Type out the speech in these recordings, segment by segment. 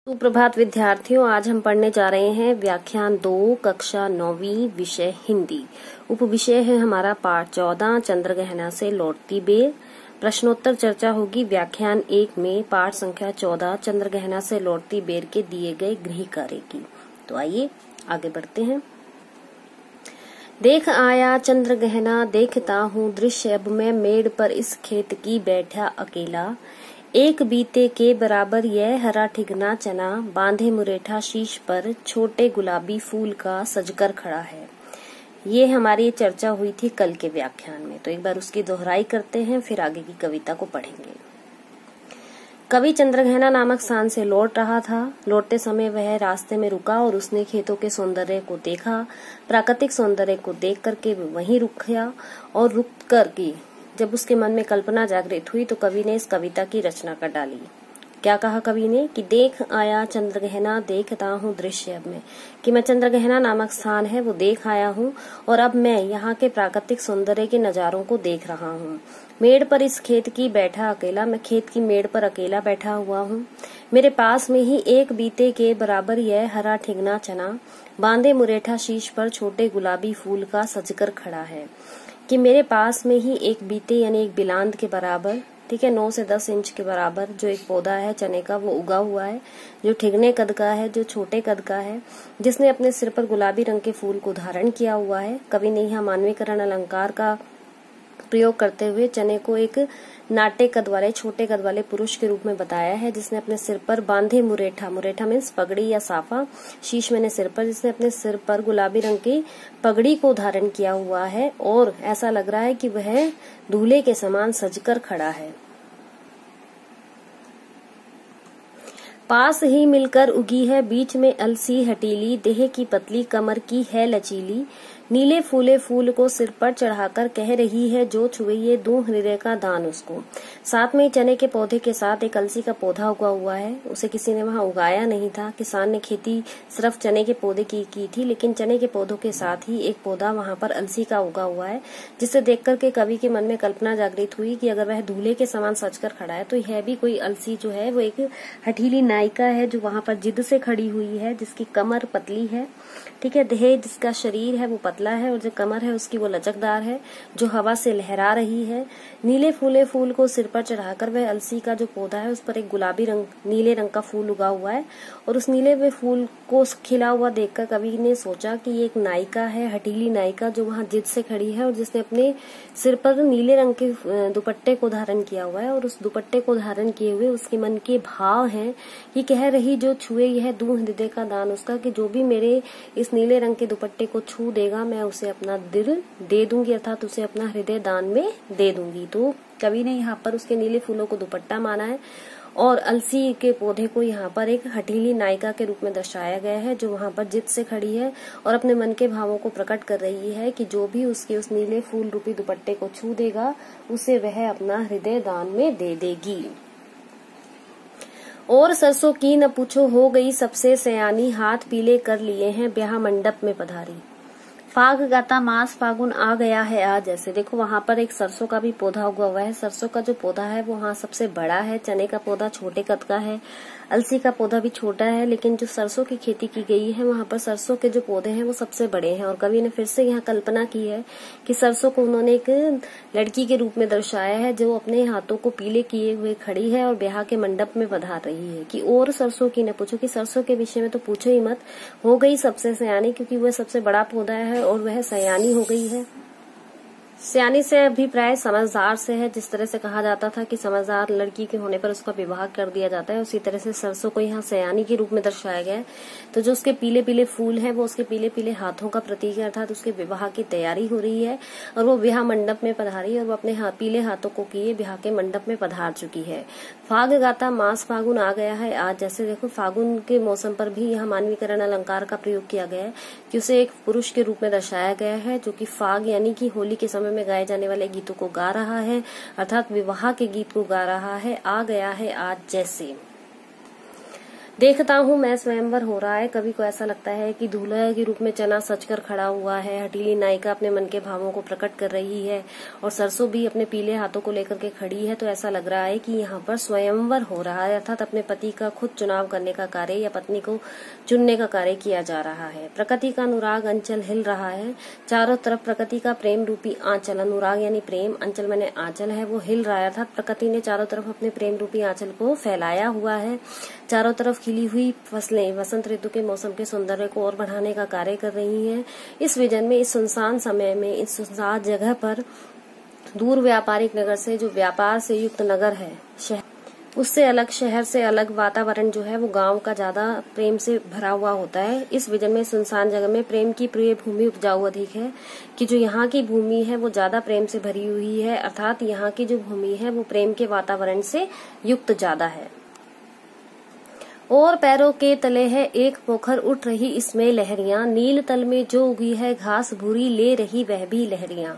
सुप्रभात विद्यार्थियों, आज हम पढ़ने जा रहे हैं व्याख्यान 2 कक्षा 9वीं विषय हिंदी। उप विषय है हमारा पाठ 14 चंद्रग्रहण से लौटती बेर। प्रश्नोत्तर चर्चा होगी व्याख्यान 1 में पाठ संख्या 14 चंद्रग्रहण से लौटती बेर के दिए गए गृह कार्य की। तो आइए आगे बढ़ते हैं। देख आया चंद्रग्रहण देखता हूँ दृश्य अब मैं मेड़ पर इस खेत की बैठा अकेला। एक बीते के बराबर यह हरा ठिगना चना बांधे मुरेठा शीश पर छोटे गुलाबी फूल का सजकर खड़ा है। ये हमारी चर्चा हुई थी कल के व्याख्यान में, तो एक बार उसकी दोहराई करते हैं, फिर आगे की कविता को पढ़ेंगे। कवि चंद्रग्रहण नामक स्थान से लौट रहा था। लौटते समय वह रास्ते में रुका और उसने खेतों के सौंदर्य को देखा। प्राकृतिक सौंदर्य को देख करके वहीं रुक गया और रुक करके जब उसके मन में कल्पना जागृत हुई तो कवि ने इस कविता की रचना कर डाली। क्या कहा कवि ने कि देख आया चंद्रग्रहण देखता हूँ दृश्य अब मैं, कि मैं चंद्रग्रहण नामक स्थान है वो देख आया हूँ और अब मैं यहाँ के प्राकृतिक सौंदर्य के नजारों को देख रहा हूँ। मेड़ पर इस खेत की बैठा अकेला, मैं खेत की मेड़ पर अकेला बैठा हुआ हूँ। मेरे पास में ही एक बीते के बराबर यह हरा ठिगना चना बांधे मुरेठा शीश पर छोटे गुलाबी फूल का सजकर खड़ा है। कि मेरे पास में ही एक बीते यानी एक बिलांद के बराबर, ठीक है, 9 से 10 इंच के बराबर जो एक पौधा है चने का वो उगा हुआ है, जो ठिगने कद का है, जो छोटे कद का है, जिसने अपने सिर पर गुलाबी रंग के फूल को धारण किया हुआ है। कवि ने यहाँ मानवीकरण अलंकार का प्रयोग करते हुए चने को एक नाटे कद वाले छोटे कद वाले पुरुष के रूप में बताया है, जिसने अपने सिर पर बांधे मुरेठा, मुरेठा मीन्स पगड़ी या साफा, शीश मैंने सिर पर, जिसने अपने सिर पर गुलाबी रंग की पगड़ी को धारण किया हुआ है और ऐसा लग रहा है कि वह दूल्हे के समान सजकर खड़ा है। पास ही मिलकर उगी है बीच में अलसी हटीली, देह की पतली कमर की है लचीली। नीले फूले फूल को सिर पर चढ़ाकर कह रही है जो छुए ये दूं हृदय का दान उसको। साथ में चने के पौधे के साथ एक अलसी का पौधा उगा हुआ है। उसे किसी ने वहां उगाया नहीं था। किसान ने खेती सिर्फ चने के पौधे की थी, लेकिन चने के पौधों के साथ ही एक पौधा वहां पर अलसी का उगा हुआ है, जिसे देख करके कवि के मन में कल्पना जागृत हुई कि अगर वह दूल्हे के समान सजकर खड़ा है तो यह भी कोई अलसी जो है वो एक हठीली नायिका है जो वहां पर जिद से खड़ी हुई है, जिसकी कमर पतली है, ठीक है, देह जिसका शरीर है वो पतला है और जो कमर है उसकी वो लचकदार है, जो हवा से लहरा रही है। नीले फूले फूल को सिर पर चढ़ाकर वह अलसी का जो पौधा है उस पर एक गुलाबी रंग नीले रंग का फूल उगा हुआ है और उस नीले हुए फूल को खिला हुआ देखकर कवि ने सोचा कि ये एक नायिका है, हठीली नायिका जो वहां जिद से खड़ी है और जिसने अपने सिर पर नीले रंग के दुपट्टे को धारण किया हुआ है और उस दुपट्टे को धारण किए हुए उसके मन के भाव हैं कि कह रही जो छुए यह दूं हृदय का दान उसका, कि जो भी मेरे इस नीले रंग के दुपट्टे को छू देगा मैं उसे अपना दिल दे दूंगी, अर्थात उसे अपना हृदय दान में दे दूंगी। तो कवि ने यहाँ पर उसके नीले फूलों को दुपट्टा माना है और अलसी के पौधे को यहाँ पर एक हठीली नायिका के रूप में दर्शाया गया है जो वहां पर जिद से खड़ी है और अपने मन के भावों को प्रकट कर रही है कि जो भी उसके उस नीले फूल रूपी दुपट्टे को छू देगा उसे वह अपना हृदय दान में दे देगी। और सरसों की न पूछो हो गई सबसे सयानी, हाथ पीले कर लिए हैं ब्याह मंडप में पधारी। फाग गाता मास फागुन आ गया है आज, जैसे देखो वहां पर एक सरसों का भी पौधा उगा हुआ है। सरसों का जो पौधा है वो वहां सबसे बड़ा है, चने का पौधा छोटे कद का है, अलसी का पौधा भी छोटा है, लेकिन जो सरसों की खेती की गई है वहां पर सरसों के जो पौधे हैं वो सबसे बड़े हैं। और कवि ने फिर से यहाँ कल्पना की है कि सरसों को उन्होंने एक लड़की के रूप में दर्शाया है जो अपने हाथों को पीले किए हुए खड़ी है और ब्याह के मंडप में पधार रही है। कि और सरसों की न पूछो, कि सरसों के विषय में तो पूछो ही मत, हो गई सबसे सयानी, क्योंकि वह सबसे बड़ा पौधा है और वह सयानी हो गई है। सयानी से अभिप्राय समझदार से है। जिस तरह से कहा जाता था कि समझदार लड़की के होने पर उसका विवाह कर दिया जाता है, उसी तरह से सरसों को यहाँ सयानी के रूप में दर्शाया गया है। तो जो उसके पीले पीले फूल हैं वो उसके पीले पीले हाथों का प्रतीक है, अर्थात उसके विवाह की तैयारी हो रही है और वो ब्याह मंडप में पधारी और वो अपने पीले हाथों को किए ब्याह के मंडप में पधार चुकी है। फाग गाता मास फागुन आ गया है आज, जैसे देखो फागुन के मौसम पर भी यहाँ मानवीकरण अलंकार का प्रयोग किया गया है कि उसे एक पुरुष के रूप में दर्शाया गया है जो कि फाग यानी कि होली के समय में गाए जाने वाले गीतों को गा रहा है, अर्थात विवाह के गीत को गा रहा है। आ गया है आज जैसे देखता हूँ मैं स्वयंवर हो रहा है। कवि को ऐसा लगता है कि दूल्हा के रूप में चना सजकर खड़ा हुआ है। हठीली नायिका अपने मन के भावों को प्रकट कर रही है और सरसों भी अपने पीले हाथों को लेकर के खड़ी है। तो ऐसा लग रहा है कि यहाँ पर स्वयंवर हो रहा है, अर्थात अपने पति का खुद चुनाव करने का कार्य या पत्नी को चुनने का कार्य किया जा रहा है। प्रकृति का अनुराग अंचल हिल रहा है। चारों तरफ प्रकृति का प्रेम रूपी आंचल, अनुराग यानी प्रेम, अंचल मैंने आंचल है, वो हिल रहा है, अर्थात प्रकृति ने चारों तरफ अपने प्रेम रूपी आंचल को फैलाया हुआ है। चारों तरफ खिली हुई फसलें वसंत ऋतु के मौसम के सौंदर्य को और बढ़ाने का कार्य कर रही हैं। इस विजन में, इस सुनसान समय में, इस सुनसान जगह पर दूर व्यापारिक नगर से, जो व्यापार से युक्त नगर है, उससे अलग, शहर से अलग वातावरण जो है वो गांव का ज्यादा प्रेम से भरा हुआ होता है। इस विजन में सुनसान जगह में प्रेम की प्रिय भूमि उपजाऊ अधिक है, कि जो यहाँ की भूमि है वो ज्यादा प्रेम से भरी हुई है, अर्थात यहाँ की जो भूमि है वो प्रेम के वातावरण से युक्त ज्यादा है। और पैरों के तले है एक पोखर, उठ रही इसमें लहरियां, नील तल में जो उगी है घास भूरी, ले रही वह भी लहरियां।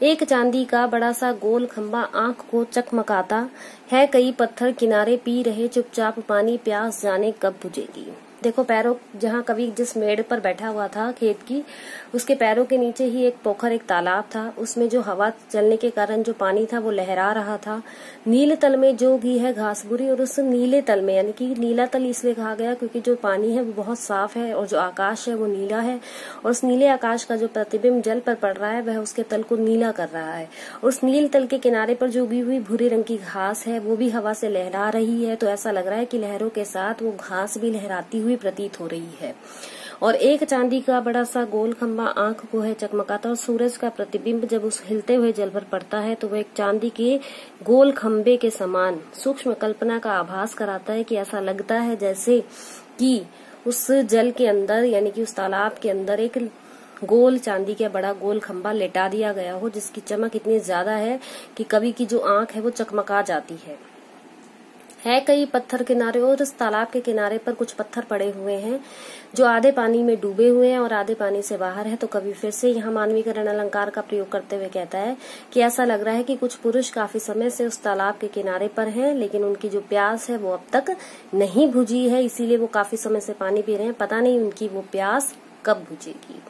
एक चांदी का बड़ा सा गोल खंबा आंख को चकमकाता है, कई पत्थर किनारे पी रहे चुपचाप पानी, प्यास जाने कब बुझेगी। देखो, पैरों, जहाँ कवि जिस मेड़ पर बैठा हुआ था खेत की, उसके पैरों के नीचे ही एक पोखर, एक तालाब था। उसमें जो हवा चलने के कारण जो पानी था वो लहरा रहा था। नीले तल में जो भी है घास बुरी, और उस नीले तल में, यानी कि नीला तल इसलिए कहा गया क्योंकि जो पानी है वो बहुत साफ है और जो आकाश है वो नीला है, और उस नीले आकाश का जो प्रतिबिंब जल पर पड़ रहा है वह उसके तल को नीला कर रहा है। और उस नील तल के किनारे पर जो उगी हुई भूरे रंग की घास है वो भी हवा से लहरा रही है। तो ऐसा लग रहा है कि लहरों के साथ वो घास भी लहराती हुई प्रतीत हो रही है। और एक चांदी का बड़ा सा गोल खंबा आंख को है चकमकाता, और सूरज का प्रतिबिंब जब उस हिलते हुए जल पर पड़ता है तो वह एक चांदी के गोल खंबे के समान सूक्ष्म कल्पना का आभास कराता है, कि ऐसा लगता है जैसे कि उस जल के अंदर, यानी कि उस तालाब के अंदर एक गोल चांदी का बड़ा गोल खंबा लेटा दिया गया हो, जिसकी चमक इतनी ज्यादा है कि कवि की जो आंख है वो चकमका जाती है। कई पत्थर किनारे, और इस तालाब के किनारे पर कुछ पत्थर पड़े हुए हैं जो आधे पानी में डूबे हुए हैं और आधे पानी से बाहर है। तो कवि फिर से यहाँ मानवीकरण अलंकार का प्रयोग करते हुए कहता है कि ऐसा लग रहा है कि कुछ पुरुष काफी समय से उस तालाब के किनारे पर हैं, लेकिन उनकी जो प्यास है वो अब तक नहीं बुझी है, इसीलिए वो काफी समय से पानी पी रहे हैं। पता नहीं उनकी वो प्यास कब बुझेगी।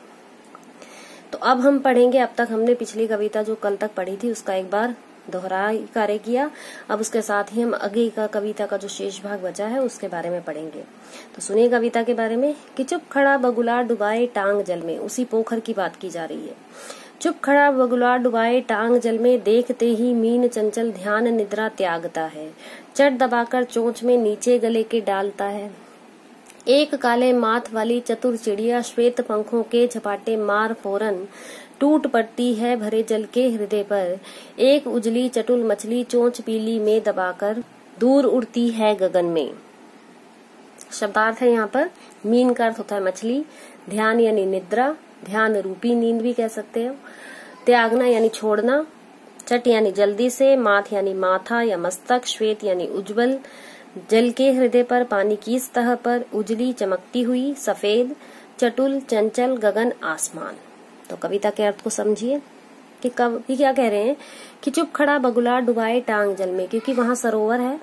तो अब हम पढ़ेंगे, अब तक हमने पिछली कविता जो कल तक पढ़ी थी उसका एक बार दोहरा कार्य किया। अब उसके साथ ही हम आगे का कविता का जो शेष भाग बचा है उसके बारे में पढ़ेंगे। तो सुनिए कविता के बारे में कि चुप खड़ा बगुला डुबाए टांग जल में, उसी पोखर की बात की जा रही है। चुप खड़ा बगुला डुबाए टांग जल में, देखते ही मीन चंचल ध्यान निद्रा त्यागता है, चट दबाकर चोंच में नीचे गले के डालता है। एक काले माथ वाली चतुर चिड़िया श्वेत पंखों के झपाटे मार फौरन टूट पड़ती है भरे जल के हृदय पर। एक उजली चटुल मछली चोंच पीली में दबाकर दूर उड़ती है गगन में। शब्दार्थ है यहाँ पर। मीन का अर्थ होता है मछली, ध्यान यानी निद्रा, ध्यान रूपी नींद भी कह सकते हो, त्यागना यानी छोड़ना, चट यानी जल्दी से, माथ यानी माथा या मस्तक, श्वेत यानी उज्जवल, जल के हृदय पर, पानी की सतह पर, उजली चमकती हुई, सफेद, चटुल चंचल, गगन आसमान। तो कविता के अर्थ को समझिए कि कवि क्या कह रहे हैं कि चुप खड़ा बगुला डुबाए टांग जल में, क्योंकि वहां सरोवर है।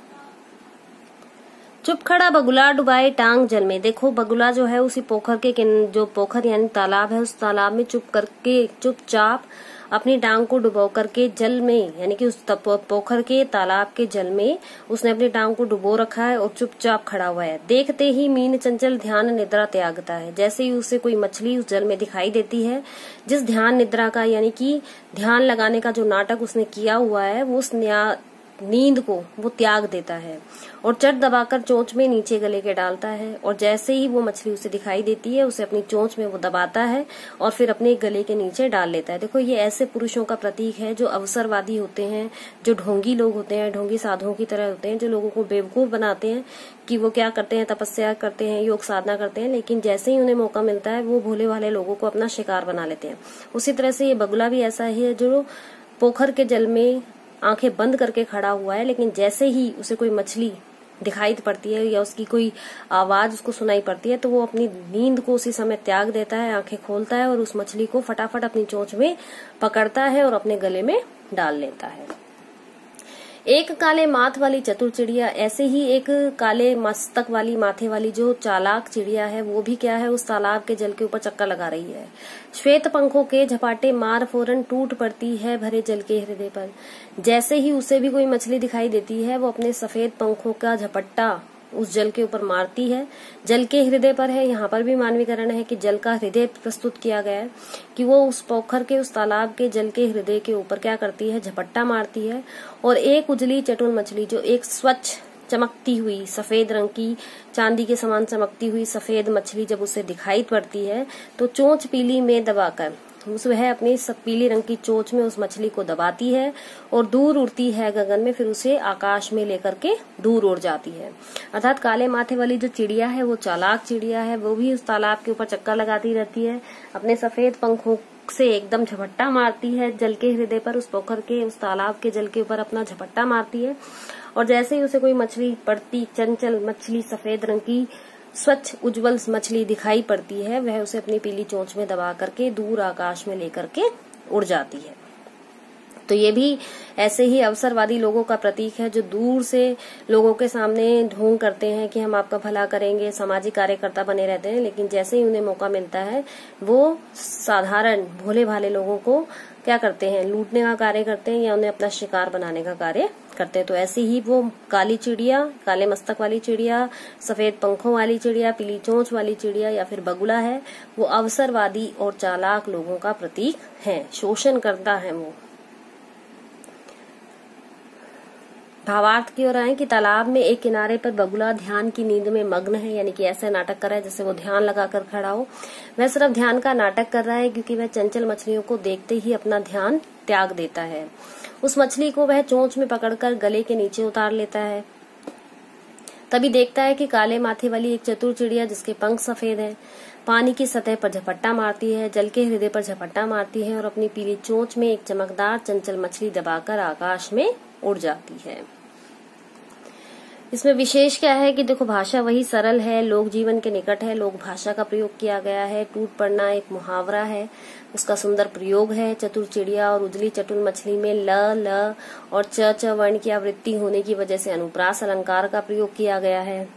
चुप खड़ा बगुला डुबाए टांग जल में। देखो, बगुला जो है उसी पोखर के, जो पोखर यानी तालाब है, उस तालाब में चुपचाप अपनी टांग को डुबो करके जल में, यानी कि उस पोखर के तालाब के जल में उसने अपनी टांग को डुबो रखा है और चुपचाप खड़ा हुआ है। देखते ही मीन चंचल ध्यान निद्रा त्यागता है, जैसे ही उसे कोई मछली उस जल में दिखाई देती है, जिस ध्यान निद्रा का, यानी कि ध्यान लगाने का जो नाटक उसने किया हुआ है, वो उस नींद को वो त्याग देता है और चट दबाकर चोंच में नीचे गले के डालता है। और जैसे ही वो मछली उसे दिखाई देती है, उसे अपनी चोंच में वो दबाता है और फिर अपने गले के नीचे डाल लेता है। देखो, ये ऐसे पुरुषों का प्रतीक है जो अवसरवादी होते हैं, जो ढोंगी लोग होते हैं, ढोंगी साधुओं की तरह होते हैं, जो लोगों को बेवकूफ बनाते हैं कि वो क्या करते हैं, तपस्या करते हैं, योग साधना करते हैं, लेकिन जैसे ही उन्हें मौका मिलता है वो भोले भाले लोगों को अपना शिकार बना लेते हैं। उसी तरह से ये बगुला भी ऐसा ही है, जो पोखर के जल में आंखें बंद करके खड़ा हुआ है, लेकिन जैसे ही उसे कोई मछली दिखाई पड़ती है या उसकी कोई आवाज उसको सुनाई पड़ती है, तो वो अपनी नींद को उसी समय त्याग देता है, आंखें खोलता है और उस मछली को फटाफट अपनी चोंच में पकड़ता है और अपने गले में डाल लेता है। एक काले माथ वाली चतुर चिड़िया, ऐसे ही एक काले मस्तक वाली माथे वाली जो चालाक चिड़िया है वो भी क्या है, उस तालाब के जल के ऊपर चक्कर लगा रही है। श्वेत पंखों के झपाटे मार फौरन टूट पड़ती है भरे जल के हृदय पर। जैसे ही उसे भी कोई मछली दिखाई देती है वो अपने सफेद पंखों का झपट्टा उस जल के ऊपर मारती है। जल के हृदय पर है, यहाँ पर भी मानवीकरण है कि जल का हृदय प्रस्तुत किया गया है कि वो उस पोखर के, उस तालाब के जल के हृदय के ऊपर क्या करती है, झपट्टा मारती है। और एक उजली चटुल मछली जो एक स्वच्छ चमकती हुई सफेद रंग की चांदी के समान चमकती हुई सफेद मछली जब उसे दिखाई पड़ती है तो चोंच पीली में दबाकर वह अपनी पीली रंग की चोंच में उस मछली को दबाती है और दूर उड़ती है गगन में, फिर उसे आकाश में लेकर के दूर उड़ जाती है। अर्थात काले माथे वाली जो चिड़िया है वो चालाक चिड़िया है, वो भी उस तालाब के ऊपर चक्कर लगाती रहती है, अपने सफेद पंखों से एकदम झपट्टा मारती है जल के हृदय पर, उस पोखर के, उस तालाब के जल के ऊपर अपना झपट्टा मारती है। और जैसे ही उसे कोई मछली पड़ती, चंचल मछली, सफेद रंग की स्वच्छ उज्जवल मछली दिखाई पड़ती है, वह उसे अपनी पीली चोंच में दबा करके दूर आकाश में लेकर के उड़ जाती है। तो ये भी ऐसे ही अवसरवादी लोगों का प्रतीक है जो दूर से लोगों के सामने ढोंग करते हैं कि हम आपका भला करेंगे, सामाजिक कार्यकर्ता बने रहते हैं, लेकिन जैसे ही उन्हें मौका मिलता है वो साधारण भोले भाले लोगों को क्या करते हैं, लूटने का कार्य करते हैं या उन्हें अपना शिकार बनाने का कार्य करते हैं। तो ऐसे ही वो काली चिड़िया, काले मस्तक वाली चिड़िया, सफेद पंखों वाली चिड़िया, पीली चोंच वाली चिड़िया या फिर बगुला है, वो अवसरवादी और चालाक लोगों का प्रतीक है, शोषण करता है वो। भावार्थ की ओर आए कि तालाब में एक किनारे पर बगुला ध्यान की नींद में मग्न है, यानी कि ऐसे नाटक कर रहा है जैसे वो ध्यान लगाकर खड़ा हो। वह सिर्फ ध्यान का नाटक कर रहा है क्योंकि वह चंचल मछलियों को देखते ही अपना ध्यान त्याग देता है। उस मछली को वह चोंच में पकड़कर गले के नीचे उतार लेता है। तभी देखता है कि काले माथे वाली एक चतुर चिड़िया जिसके पंख सफेद हैं पानी की सतह पर झपट्टा मारती है, जल के हृदय पर झपट्टा मारती है और अपनी पीली चोंच में एक चमकदार चंचल मछली दबाकर आकाश में उड़ जाती है। इसमें विशेष क्या है कि देखो, भाषा वही सरल है, लोक जीवन के निकट है, लोक भाषा का प्रयोग किया गया है। टूट पड़ना एक मुहावरा है, उसका सुंदर प्रयोग है। चतुर चिड़िया और उजली चटुल मछली में ल और च वर्ण की आवृत्ति होने की वजह से अनुप्रास अलंकार का प्रयोग किया गया है।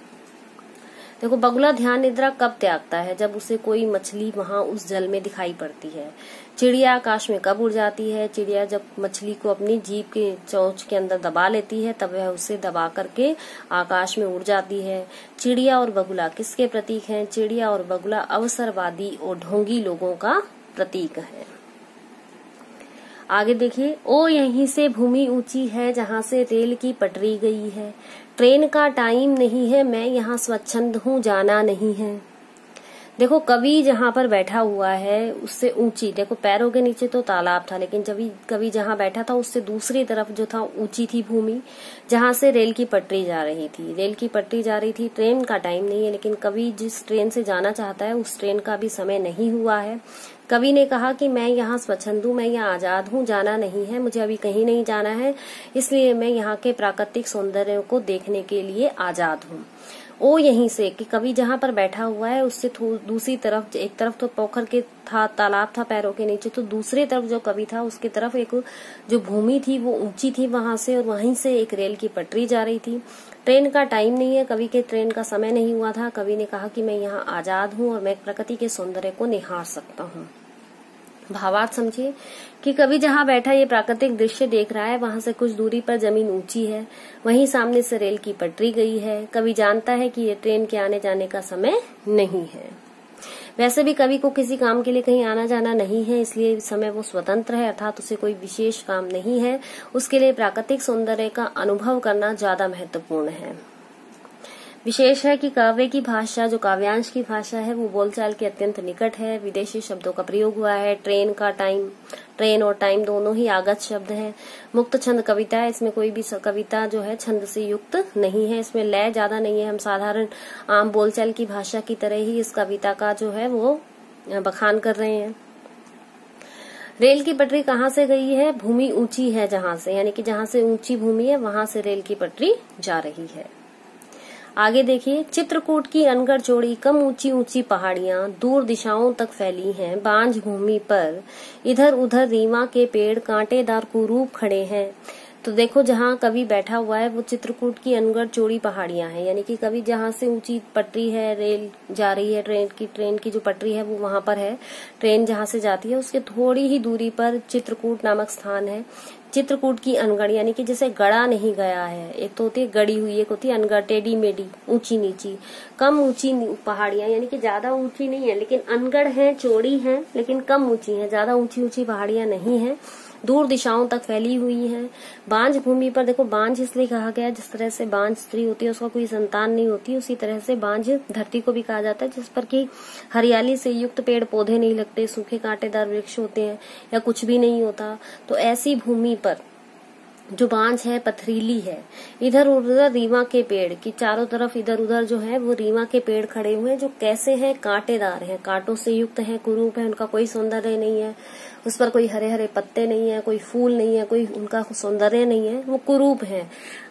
देखो, बगुला ध्यान निद्रा कब त्यागता है, जब उसे कोई मछली वहां उस जल में दिखाई पड़ती है। चिड़िया आकाश में कब उड़ जाती है, चिड़िया जब मछली को अपनी जीभ के चोंच के अंदर दबा लेती है तब वह उसे दबा करके आकाश में उड़ जाती है। चिड़िया और बगुला किसके प्रतीक हैं? चिड़िया और बगुला अवसरवादी और ढोंगी लोगों का प्रतीक है। आगे देखिए, ओ यहीं से भूमि ऊंची है जहां से रेल की पटरी गई है, ट्रेन का टाइम नहीं है, मैं यहाँ स्वच्छंद हूँ, जाना नहीं है। देखो, कवि जहां पर बैठा हुआ है उससे ऊंची, देखो पैरों के नीचे तो तालाब था, लेकिन जब कवि जहां बैठा था उससे दूसरी तरफ जो था ऊंची थी भूमि, जहां से रेल की पटरी जा रही थी। रेल की पटरी जा रही थी, ट्रेन का टाइम नहीं है, लेकिन कवि जिस ट्रेन से जाना चाहता है उस ट्रेन का भी समय नहीं हुआ है। कवि ने कहा कि मैं यहाँ स्वच्छंद हूँ, मैं यहाँ आजाद हूँ, जाना नहीं है, मुझे अभी कहीं नहीं जाना है, इसलिए मैं यहाँ के प्राकृतिक सौंदर्य को देखने के लिए आजाद हूँ। ओ यहीं से कि कवि जहां पर बैठा हुआ है उससे दूसरी तरफ, एक तरफ तो पोखर के था, तालाब था पैरों के नीचे, तो दूसरी तरफ जो कवि था उसकी तरफ एक जो भूमि थी वो ऊंची थी वहां से, और वहीं से एक रेल की पटरी जा रही थी। ट्रेन का टाइम नहीं है, कवि के ट्रेन का समय नहीं हुआ था। कवि ने कहा कि मैं यहाँ आजाद हूँ और मैं प्रकृति के सौंदर्य को निहार सकता हूँ। भावार्थ समझिए कि कवि जहां बैठा ये प्राकृतिक दृश्य देख रहा है, वहां से कुछ दूरी पर जमीन ऊंची है, वहीं सामने से रेल की पटरी गई है। कवि जानता है कि ये ट्रेन के आने जाने का समय नहीं है। वैसे भी कवि को किसी काम के लिए कहीं आना जाना नहीं है, इसलिए इस समय वो स्वतंत्र है, अर्थात उसे कोई विशेष काम नहीं है। उसके लिए प्राकृतिक सौंदर्य का अनुभव करना ज्यादा महत्वपूर्ण है। विशेष है कि काव्य की भाषा, जो काव्यांश की भाषा है, वो बोलचाल के अत्यंत निकट है। विदेशी शब्दों का प्रयोग हुआ है। ट्रेन का टाइम, ट्रेन और टाइम दोनों ही आगत शब्द है। मुक्त छंद कविता है, इसमें कोई भी कविता जो है छंद से युक्त नहीं है, इसमें लय ज्यादा नहीं है। हम साधारण आम बोलचाल की भाषा की तरह ही इस कविता का जो है वो बखान कर रहे हैं। रेल की पटरी कहाँ से गई है? भूमि ऊंची है जहां से, यानी कि जहां से ऊंची भूमि है वहां से रेल की पटरी जा रही है। आगे देखिए, चित्रकूट की अनगढ़ चौड़ी कम ऊंची ऊंची पहाड़ियां दूर दिशाओं तक फैली हैं। बांझ भूमि पर इधर उधर रीमा के पेड़ कांटेदार कुरूप खड़े हैं। तो देखो जहाँ कवि बैठा हुआ है वो चित्रकूट की अनगढ़ चौड़ी पहाड़ियां हैं, यानी कि कवि जहाँ से ऊंची पटरी है, रेल जा रही है, ट्रेन की जो पटरी है वो वहां पर है, ट्रेन जहाँ से जाती है उसके थोड़ी ही दूरी पर चित्रकूट नामक स्थान है। चित्रकूट की अनगढ़ यानी कि जैसे गढ़ा नहीं गया है, एक तो होती है गड़ी हुई, एक होती है अनगढ़, टेढ़ी मेढ़ी, ऊंची नीची, कम ऊंची पहाड़ियां, यानी कि ज्यादा ऊंची नहीं है लेकिन अनगढ़ है, चौड़ी है लेकिन कम ऊंची है, ज्यादा ऊंची ऊंची पहाड़ियां नहीं है, दूर दिशाओं तक फैली हुई है। बांझ भूमि पर, देखो बांझ इसलिए कहा गया जिस तरह से बांझ स्त्री होती है उसका कोई संतान नहीं होती, उसी तरह से बांझ धरती को भी कहा जाता है जिस पर कि हरियाली से युक्त पेड़ पौधे नहीं लगते, सूखे कांटेदार वृक्ष होते हैं या कुछ भी नहीं होता। तो ऐसी भूमि पर जो बांझ है पथरीली है, इधर उधर रीवा के पेड़ की चारों तरफ इधर उधर जो है वो रीवा के पेड़ खड़े हुए हैं, जो कैसे हैं, कांटेदार हैं, कांटों से युक्त हैं, कुरूप है, उनका कोई सौंदर्य नहीं है, उस पर कोई हरे हरे पत्ते नहीं है, कोई फूल नहीं है, कोई उनका सौंदर्य नहीं है, वो कुरूप है।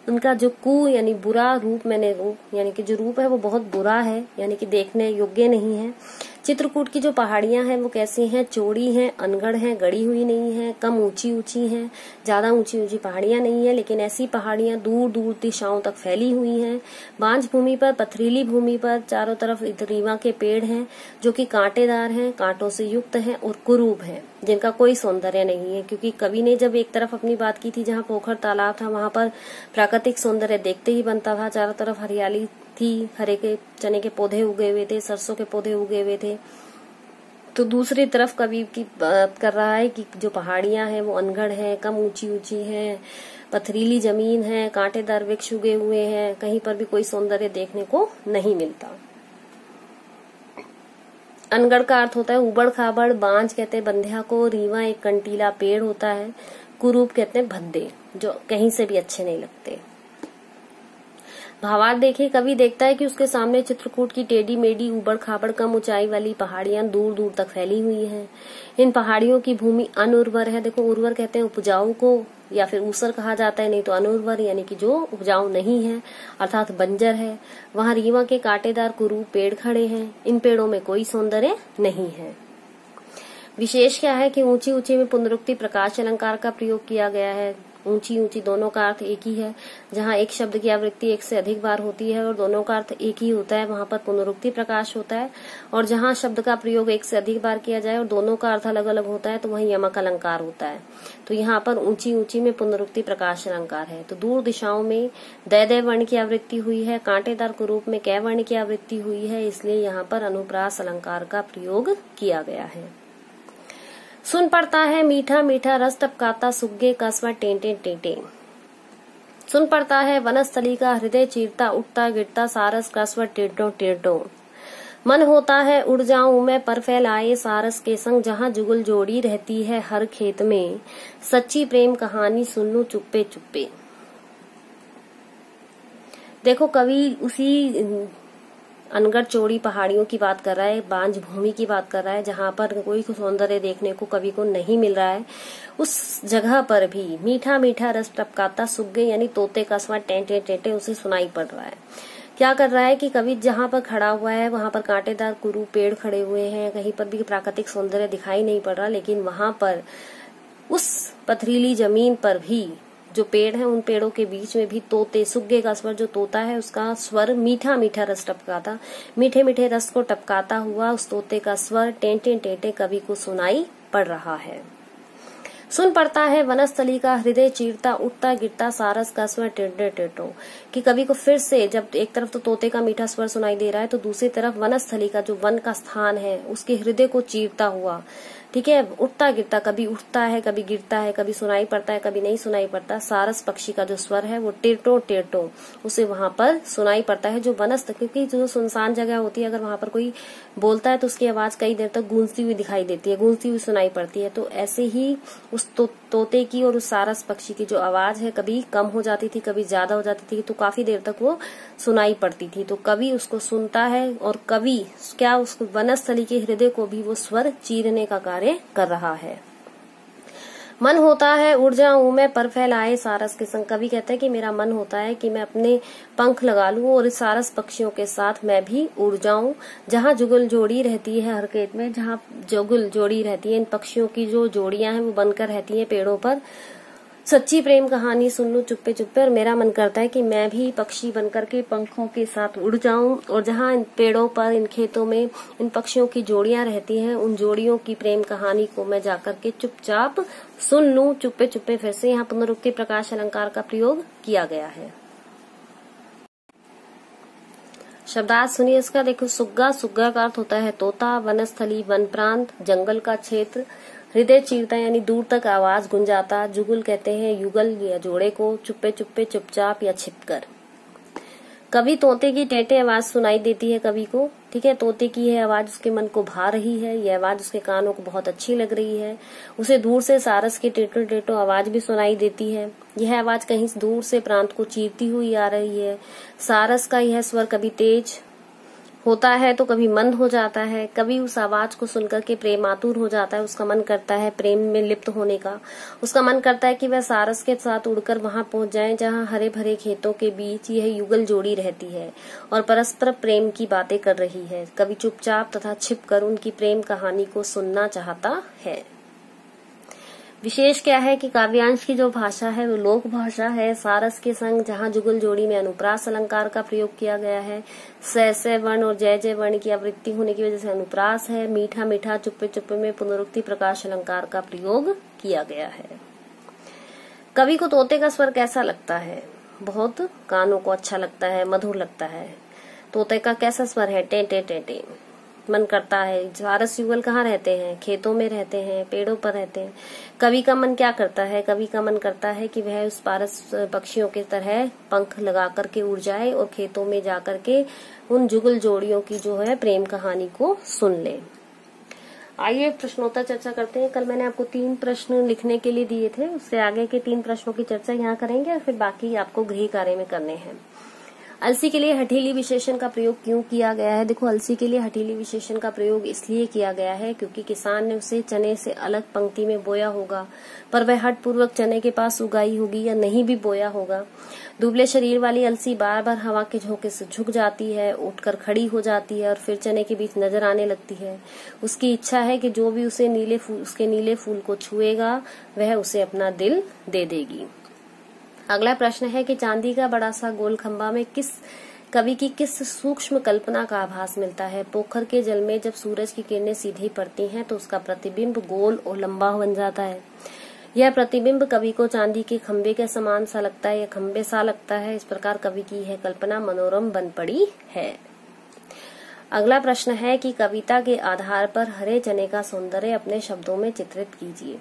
उनका जो यानी बुरा रूप, मैंने रूप यानी कि जो रूप है वो बहुत बुरा है, यानी कि देखने योग्य नहीं है। चित्रकूट की जो पहाड़ियां हैं वो कैसी हैं, चौड़ी हैं, अनगढ़ हैं, गड़ी हुई नहीं है, कम ऊंची ऊंची हैं, ज्यादा ऊंची ऊंची पहाड़ियां नहीं है, लेकिन ऐसी पहाड़ियां दूर दूर दिशाओं तक फैली हुई हैं। बांझ भूमि पर, पथरीली भूमि पर चारों तरफ रीवा के पेड़ हैं जो कि कांटेदार हैं, कांटों से युक्त हैं और कुरूप हैं, जिनका कोई सौंदर्य नहीं है। क्योंकि कवि ने जब एक तरफ अपनी बात की थी जहाँ पोखर तालाब था वहां पर प्राकृतिक सौंदर्य देखते ही बनता था, चारों तरफ हरियाली थी, हरे के चने के पौधे उगे हुए थे, सरसों के पौधे उगे हुए थे। तो दूसरी तरफ कवि की बात कर रहा है कि जो पहाड़ियां हैं वो अनगढ़ है, कम ऊंची ऊंची हैं, पथरीली जमीन है, कांटेदार वृक्ष उगे हुए हैं, कहीं पर भी कोई सौंदर्य देखने को नहीं मिलता। अनगढ़ का अर्थ होता है उबड़ खाबड़, बांझ कहते हैं बंध्या को, रीवा एक कंटीला पेड़ होता है, कुरूप कहते हैं भद्दे जो कहीं से भी अच्छे नहीं लगते। भावार्थ देखिए, कवि देखता है कि उसके सामने चित्रकूट की टेढ़ी मेढ़ी, उबड़ खाबड़, कम ऊंचाई वाली पहाड़ियां दूर दूर तक फैली हुई हैं। इन पहाड़ियों की भूमि अनउर्वर है। देखो उर्वर कहते हैं उपजाऊ को, या फिर ऊसर कहा जाता है, नहीं तो अनउर्वर यानी कि जो उपजाऊ नहीं है, अर्थात बंजर है। वहां रीवा के कांटेदार कुरूप पेड़ खड़े हैं, इन पेड़ों में कोई सौंदर्य नहीं है। विशेष क्या है कि ऊंची ऊंची में पुनरुक्ति प्रकाश अलंकार का प्रयोग किया गया है। ऊंची ऊंची दोनों का अर्थ एक ही है। जहाँ एक शब्द की आवृत्ति एक से अधिक बार होती है और दोनों का अर्थ एक ही होता है, वहां पर पुनरुक्ति प्रकाश होता है। और जहाँ शब्द का प्रयोग एक से अधिक बार किया जाए और दोनों का अर्थ अलग अलग होता है तो वही यमक अलंकार होता है। तो यहाँ पर ऊंची ऊंची में पुनरुक्ति प्रकाश अलंकार है। तो दूर दिशाओं में दै वर्ण की आवृत्ति हुई है, कांटेदार कुरूप में कै वर्ण की आवृत्ति हुई है, इसलिए यहाँ पर अनुप्रास अलंकार का प्रयोग किया गया है। सुन पड़ता है मीठा मीठा रस टपकाता सुग्गे का स्वर टेंटे टेंटे। सुन पड़ता है वनस्थली का हृदय चीरता उठता गिरता सारस का स्वर टेंटो टेंटो। मन होता है उड़ जाऊं मैं पर फैलाए सारस के संग, जहां जुगल जोड़ी रहती है हर खेत में, सच्ची प्रेम कहानी सुन लूं चुप्पे चुप्पे। देखो कवि उसी अनगढ़ चौड़ी पहाड़ियों की बात कर रहा है, बांझ भूमि की बात कर रहा है, जहां पर कोई सौंदर्य देखने को कवि को नहीं मिल रहा है। उस जगह पर भी मीठा मीठा रस टपकाता सुग्गे यानी तोते का स्वर टेंटे टेंटे उसे सुनाई पड़ रहा है। क्या कर रहा है कि कवि जहां पर खड़ा हुआ है वहां पर कांटेदार कुरूप पेड़ खड़े हुए हैं, कहीं पर भी प्राकृतिक सौंदर्य दिखाई नहीं पड़ रहा, लेकिन वहां पर उस पथरीली जमीन पर भी जो पेड़ है उन पेड़ों के बीच में भी तोते, सुग्गे का स्वर जो तोता है उसका स्वर मीठा मीठा रस टपकाता, मीठे मीठे रस को टपकाता हुआ उस तोते का स्वर टेंटे टेंटे कवि को सुनाई पड़ रहा है। सुन पड़ता है वनस्थली का हृदय चीरता उठता गिरता सारस का स्वर टेंटे टेंटो। कि कवि को फिर से, जब एक तरफ तो तोते का मीठा स्वर सुनाई दे रहा है तो दूसरी तरफ वनस्थली का जो वन का स्थान है उसके हृदय को चीरता हुआ, ठीक है, उठता गिरता, कभी उठता है कभी गिरता है, कभी सुनाई पड़ता है कभी नहीं सुनाई पड़ता, सारस पक्षी का जो स्वर है वो टेरटो टेरटो उसे वहां पर सुनाई पड़ता है। जो वनस्थ, क्योंकि जो सुनसान जगह होती है अगर वहां पर कोई बोलता है तो उसकी आवाज कई देर तक गूंजती हुई दिखाई देती है, गूंजती हुई सुनाई पड़ती है। तो ऐसे ही उस तोते की और उस सारस पक्षी की जो आवाज है कभी कम हो जाती थी कभी ज्यादा हो जाती थी, तो काफी देर तक वो सुनाई पड़ती थी। तो कवि उसको सुनता है और कवि क्या उस वनस्थली के हृदय को भी वो स्वर चीरने का कार्य कर रहा है। मन होता है उड़ जाऊं मैं पर फैलाए सारस के संग। कवि कहता है कि मेरा मन होता है कि मैं अपने पंख लगा लूं और इस सारस पक्षियों के साथ मैं भी उड़ जाऊं, जहां जुगल जोड़ी रहती है हर खेत में, जहां जुगल जोड़ी रहती है, इन पक्षियों की जो जोड़ियां हैं वो बनकर रहती हैं पेड़ों पर, सच्ची प्रेम कहानी सुन लूं चुप्पे चुप्पे, और मेरा मन करता है कि मैं भी पक्षी बनकर के पंखों के साथ उड़ जाऊं, और जहां इन पेड़ों पर, इन खेतों में इन पक्षियों की जोड़ियां रहती हैं, उन जोड़ियों की प्रेम कहानी को मैं जाकर के चुपचाप सुन लूं चुप्पे चुप्पे। फिर से यहाँ पुनरुक्ति प्रकाश अलंकार का प्रयोग किया गया है। शब्दार्थ सुनिए इसका। देखो, सुग्गा, सुग्गा का अर्थ होता है तोता, वनस्थली वन प्रांत, जंगल का क्षेत्र, हृदय चीरता यानी दूर तक आवाज गुंजाता, जुगुल कहते हैं युगल या जोड़े को, चुप्पे चुप्पे चुपचाप या छिपकर। कभी तोते की टेटे आवाज सुनाई देती है कवि को, ठीक है। तोते की यह आवाज उसके मन को भा रही है, यह आवाज उसके कानों को बहुत अच्छी लग रही है। उसे दूर से सारस की टेटो टेटो आवाज भी सुनाई देती है। यह आवाज कहीं दूर से प्रांत को चीरती हुई आ रही है। सारस का यह स्वर कभी तेज होता है तो कभी मंद हो जाता है। कभी उस आवाज को सुनकर के प्रेमातुर हो जाता है, उसका मन करता है प्रेम में लिप्त होने का। उसका मन करता है कि वह सारस के साथ उड़कर वहां पहुंच जाए जहां हरे भरे खेतों के बीच यह युगल जोड़ी रहती है और परस्पर प्रेम की बातें कर रही है। कभी चुपचाप तथा छिपकर उनकी प्रेम कहानी को सुनना चाहता है। विशेष क्या है कि काव्यांश की जो भाषा है वो लोक भाषा है। सारस के संग जहाँ जुगल जोड़ी में अनुप्रास अलंकार का प्रयोग किया गया है, से वर्ण और जय जय वर्ण की आवृत्ति होने की वजह से अनुप्रास है। मीठा मीठा चुप्पे चुप्पे में पुनरुक्ति प्रकाश अलंकार का प्रयोग किया गया है। कवि को तोते का स्वर कैसा लगता है? बहुत कानों को अच्छा लगता है, मधुर लगता है। तोते का कैसा स्वर है? टे टे टे टे। मन करता है। सारस युगल कहाँ रहते हैं? खेतों में रहते हैं, पेड़ों पर रहते हैं। कवि का मन क्या करता है? कवि का मन करता है कि वह उस पारस पक्षियों की तरह पंख लगा करके उड़ जाए और खेतों में जाकर के उन जुगल जोड़ियों की जो है प्रेम कहानी को सुन ले। आइए प्रश्नोत्तर चर्चा करते हैं। कल मैंने आपको 3 प्रश्न लिखने के लिए दिए थे, उससे आगे के 3 प्रश्नों की चर्चा यहाँ करेंगे और फिर बाकी आपको गृह कार्य में करने हैं। अलसी के लिए हठीली विशेषण का प्रयोग क्यों किया गया है? देखो, अलसी के लिए हठीली विशेषण का प्रयोग इसलिए किया गया है क्योंकि किसान ने उसे चने से अलग पंक्ति में बोया होगा, पर वह हठ पूर्वक चने के पास उगाई होगी या नहीं भी बोया होगा। दुबले शरीर वाली अलसी बार बार हवा के झोंके से झुक जाती है, उठकर खड़ी हो जाती है और फिर चने के बीच नजर आने लगती है। उसकी इच्छा है कि जो भी उसके नीले फूल को छुएगा वह उसे अपना दिल दे देगी। अगला प्रश्न है कि चांदी का बड़ा सा गोल खंभा में कवि की किस सूक्ष्म कल्पना का आभास मिलता है? पोखर के जल में जब सूरज की किरणें सीधी पड़ती हैं तो उसका प्रतिबिंब गोल और लंबा बन जाता है। यह प्रतिबिंब कवि को चांदी के खंभे के समान सा लगता है या खंभे सा लगता है। इस प्रकार कवि की यह कल्पना मनोरम बन पड़ी है। अगला प्रश्न है कि कविता के आधार पर हरे चने का सौंदर्य अपने शब्दों में चित्रित कीजिए।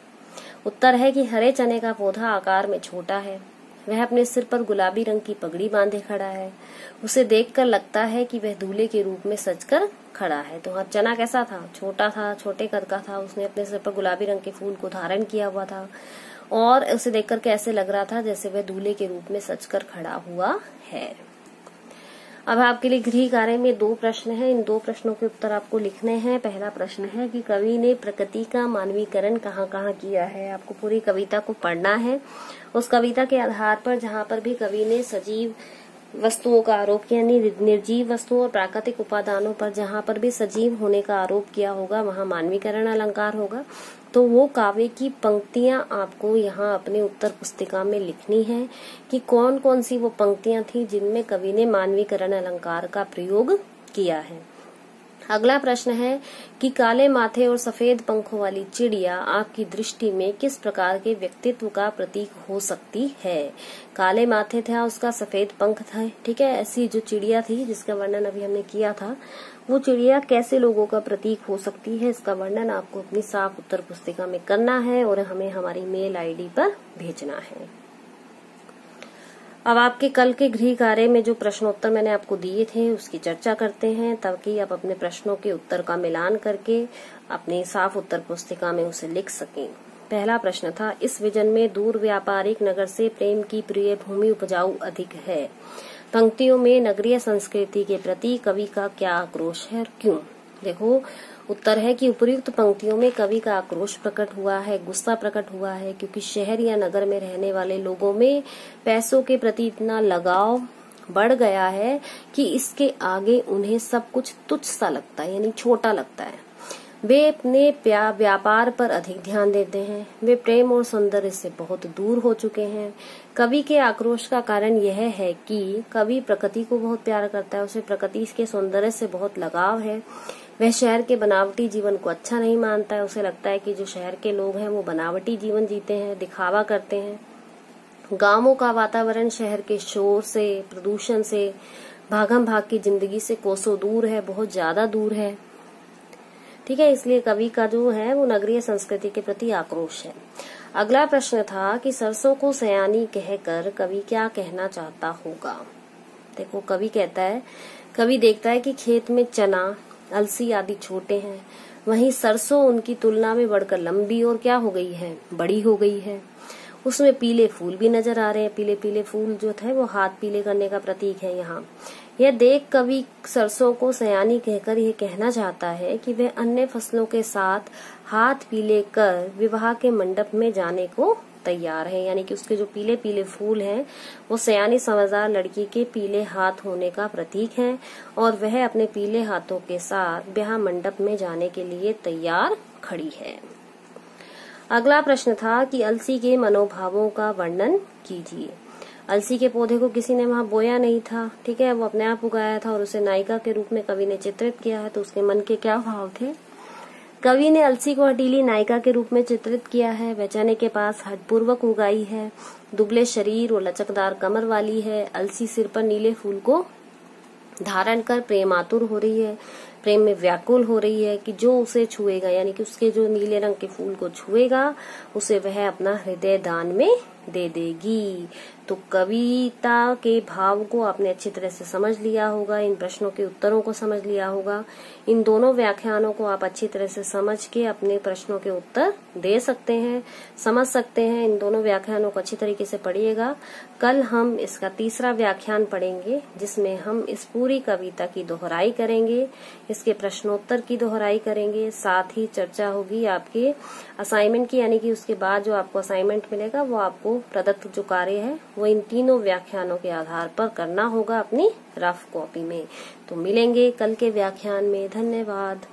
उत्तर है कि हरे चने का पौधा आकार में छोटा है, वह अपने सिर पर गुलाबी रंग की पगड़ी बांधे खड़ा है। उसे देखकर लगता है कि वह दूल्हे के रूप में सजकर खड़ा है। तो हाँ, चना कैसा था? छोटा था, छोटे कद का था। उसने अपने सिर पर गुलाबी रंग के फूल को धारण किया हुआ था और उसे देखकर कैसे लग रहा था? जैसे वह दूल्हे के रूप में सजकर खड़ा हुआ है। अब आपके लिए गृह कार्य में 2 प्रश्न हैं। इन 2 प्रश्नों के उत्तर आपको लिखने हैं। पहला प्रश्न है कि कवि ने प्रकृति का मानवीकरण कहाँ कहाँ किया है। आपको पूरी कविता को पढ़ना है। उस कविता के आधार पर जहाँ पर भी कवि ने सजीव वस्तुओं का आरोप किया, यानी निर्जीव वस्तुओं और प्राकृतिक उपादानों पर जहाँ पर भी सजीव होने का आरोप किया होगा वहाँ मानवीकरण अलंकार होगा। तो वो काव्य की पंक्तियां आपको यहाँ अपने उत्तर पुस्तिका में लिखनी है कि कौन कौन सी वो पंक्तियां थी जिनमें कवि ने मानवीकरण अलंकार का प्रयोग किया है। अगला प्रश्न है कि काले माथे और सफेद पंखों वाली चिड़िया आपकी दृष्टि में किस प्रकार के व्यक्तित्व का प्रतीक हो सकती है? काले माथे था, उसका सफेद पंख था, ठीक है। ऐसी जो चिड़िया थी जिसका वर्णन अभी हमने किया था, वो चिड़िया कैसे लोगों का प्रतीक हो सकती है, इसका वर्णन आपको अपनी साफ उत्तर पुस्तिका में करना है और हमें हमारी मेल आईडी पर भेजना है। अब आपके कल के गृह कार्य में जो प्रश्नोत्तर मैंने आपको दिए थे उसकी चर्चा करते हैं, ताकि आप अपने प्रश्नों के उत्तर का मिलान करके अपनी साफ उत्तर पुस्तिका में उसे लिख सकें। पहला प्रश्न था, इस विजन में दूर व्यापारिक नगर से प्रेम की प्रिय भूमि उपजाऊ अधिक है। पंक्तियों में नगरीय संस्कृति के प्रति कवि का क्या आक्रोश है और क्यों? देखो, उत्तर है कि उपयुक्त पंक्तियों में कवि का आक्रोश प्रकट हुआ है, गुस्सा प्रकट हुआ है, क्योंकि शहर या नगर में रहने वाले लोगों में पैसों के प्रति इतना लगाव बढ़ गया है कि इसके आगे उन्हें सब कुछ तुच्छ सा लगता है, यानी छोटा लगता है। वे अपने व्यापार पर अधिक ध्यान देते हैं। वे प्रेम और सौंदर्य से बहुत दूर हो चुके हैं। कवि के आक्रोश का कारण यह है कि कवि प्रकृति को बहुत प्यार करता है, उसे प्रकृति के सौंदर्य से बहुत लगाव है। वह शहर के बनावटी जीवन को अच्छा नहीं मानता है। उसे लगता है कि जो शहर के लोग हैं वो बनावटी जीवन जीते हैं, दिखावा करते हैं। गांवों का वातावरण शहर के शोर से, प्रदूषण से, भागम भाग की जिंदगी से कोसों दूर है, बहुत ज्यादा दूर है। ठीक है, इसलिए कवि का जो है वो नगरीय संस्कृति के प्रति आक्रोश है। अगला प्रश्न था कि सरसों को सयानी कहकर कवि क्या कहना चाहता होगा। देखो, कवि कहता है, कवि देखता है कि खेत में चना, अलसी आदि छोटे हैं, वहीं सरसों उनकी तुलना में बढ़कर लंबी और क्या हो गई है, बड़ी हो गई है। उसमें पीले फूल भी नजर आ रहे हैं। पीले पीले फूल जो थे वो हाथ पीले करने का प्रतीक है यहाँ। यह देख कवि सरसों को सयानी कहकर यह कहना चाहता है कि वह अन्य फसलों के साथ हाथ पीले कर विवाह के मंडप में जाने को तैयार है। यानी कि उसके जो पीले पीले फूल हैं वो सयानी समझदार लड़की के पीले हाथ होने का प्रतीक है और वह अपने पीले हाथों के साथ ब्याह मंडप में जाने के लिए तैयार खड़ी है। अगला प्रश्न था कि अलसी के मनोभावों का वर्णन कीजिए। अलसी के पौधे को किसी ने वहां बोया नहीं था, ठीक है, वो अपने आप उगाया था और उसे नायिका के रूप में कवि ने चित्रित किया है। तो उसके मन के क्या भाव थे? कवि ने अलसी को हठीली नायिका के रूप में चित्रित किया है। वह चने के पास हठपूर्वक उगाई है, दुबले शरीर और लचकदार कमर वाली है। अलसी सिर पर नीले फूल को धारण कर प्रेमातुर हो रही है, प्रेम में व्याकुल हो रही है कि जो उसे छुएगा, यानी कि उसके जो नीले रंग के फूल को छुएगा उसे वह अपना हृदय दान में दे देगी। तो कविता के भाव को आपने अच्छी तरह से समझ लिया होगा, इन प्रश्नों के उत्तरों को समझ लिया होगा। इन दोनों व्याख्यानों को आप अच्छी तरह से समझ के अपने प्रश्नों के उत्तर दे सकते हैं, समझ सकते हैं। इन दोनों व्याख्यानों को अच्छी तरीके से पढ़िएगा। कल हम इसका तीसरा व्याख्यान पढ़ेंगे जिसमें हम इस पूरी कविता की दोहराई करेंगे, इसके प्रश्नोत्तर की दोहराई करेंगे, साथ ही चर्चा होगी आपके असाइनमेंट की, यानी कि उसके बाद जो आपको असाइनमेंट मिलेगा वो आपको प्रदत्त जो कार्य है वो इन तीनों व्याख्यानों के आधार पर करना होगा अपनी रफ कॉपी में। तो मिलेंगे कल के व्याख्यान में। धन्यवाद।